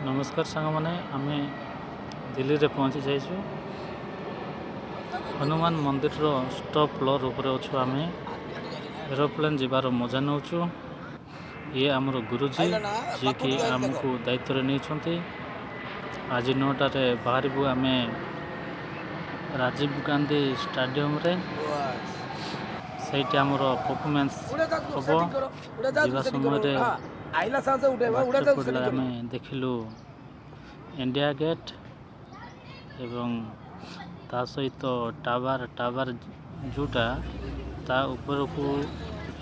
नमस्कार सांग मैंने आम दिल्ली रे पहुँची जाइछु। हनुमान मंदिर रो स्टॉप फ्लोर ऊपर अच्छु। आम एरोप्लेन जीवार मजा नौचु। ये आमर गुरुजी जी कि आमको दायित्व नहीं। आज 9टारे बाहरबू आम राजीव गांधी स्टाडियम रे सहीटी आमर परफॉर्मेंस हम जावा समय आम देखिलु इंडिया गेट एवं ता सहित टावर जोटा ता ऊपर को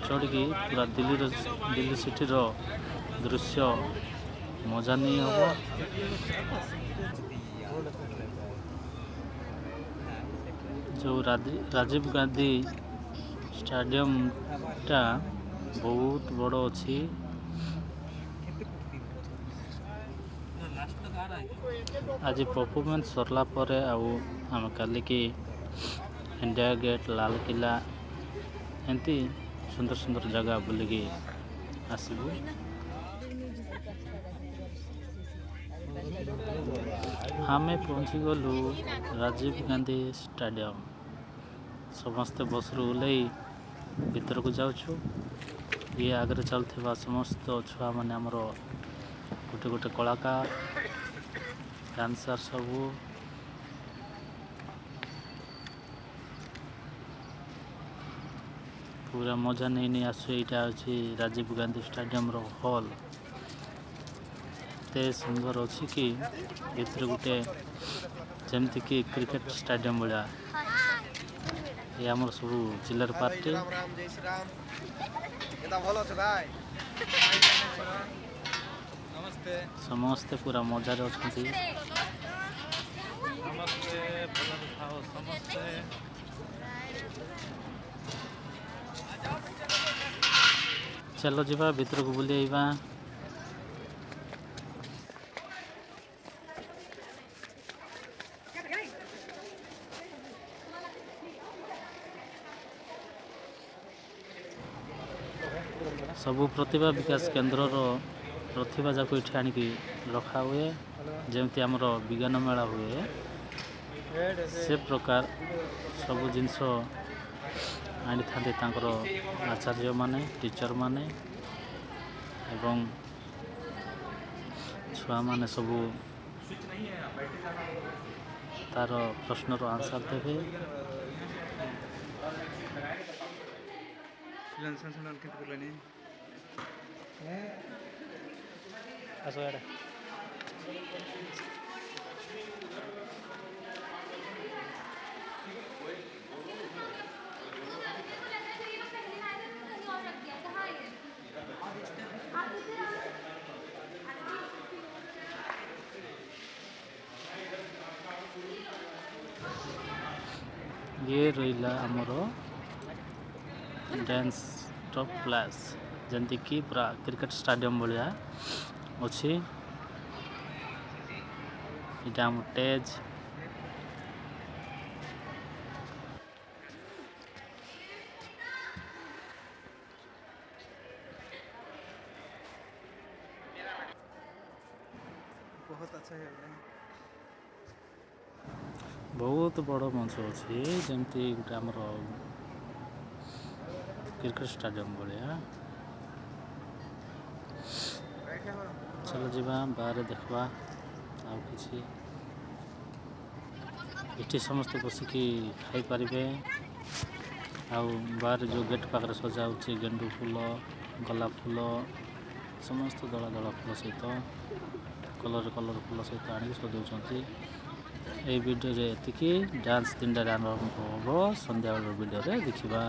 चढ़ी पूरा दिल्ली सिटी रो दृश्य मजा नहीं हम। जो राजीव गांधी स्टाडियम टा बहुत बड़ अच्छी। आज परफॉर्मेंस सरला पर आम काली की इंडिया गेट लाल किला एमती सुंदर सुंदर जगह बुलिकी आसबू। आम पहुँची गलु राजीव गांधी स्टाडियम। समस्ते बस रु ओह्लै भीतर को जाऊँ। ये आगे चलता समस्त छुआ मैंने आमर गोटे गोटे कलाकार डांसर सबू पूरा मजा नहीं आसु। यहाँ अच्छी राजीव गांधी स्टाडियम रो हॉल एते सुंदर अच्छी कि भीतर गोटे जमती कि क्रिकेट स्टाडियम भाया। ये आमर सब जिलार पार्टी समस्ते पूरा मजार अच्छा। चलो जीवा भीतर को बुली आइबा। सबू प्रतिभा विकास केन्द्र रो प्रतिभा जाक ये आणिकी रखा हुए जमती आमर विज्ञान मेला हुए से प्रकार सबू जिनस आनी था आचार्य माने टीचर माने एवं छुआ माने सबू तार प्रश्नर आंसर देवे। ये रहा आमर डांस टॉप क्लास जमती कि पूरा क्रिकेट स्टाडियम भाया अच्छी। इटा आम टेज बहुत अच्छा है। बहुत बड़ मंच अच्छी जमती गोटे आमर क्रिकेट स्टाडियम भाया। चलो जीवा बाहर देखा आउ कि इटी समस्ते बसिकी खाई पारे। बाहर जो गेट पाखे सजा गेंडू फूल गोलाप फूल समस्त दला दला फूल सहित कलर फूल सहित आनी सजाऊँ। ये वीडियो रे एतिकी डांस 3टारे आरंभ हम संध्या बेल वीडियो रे देखा।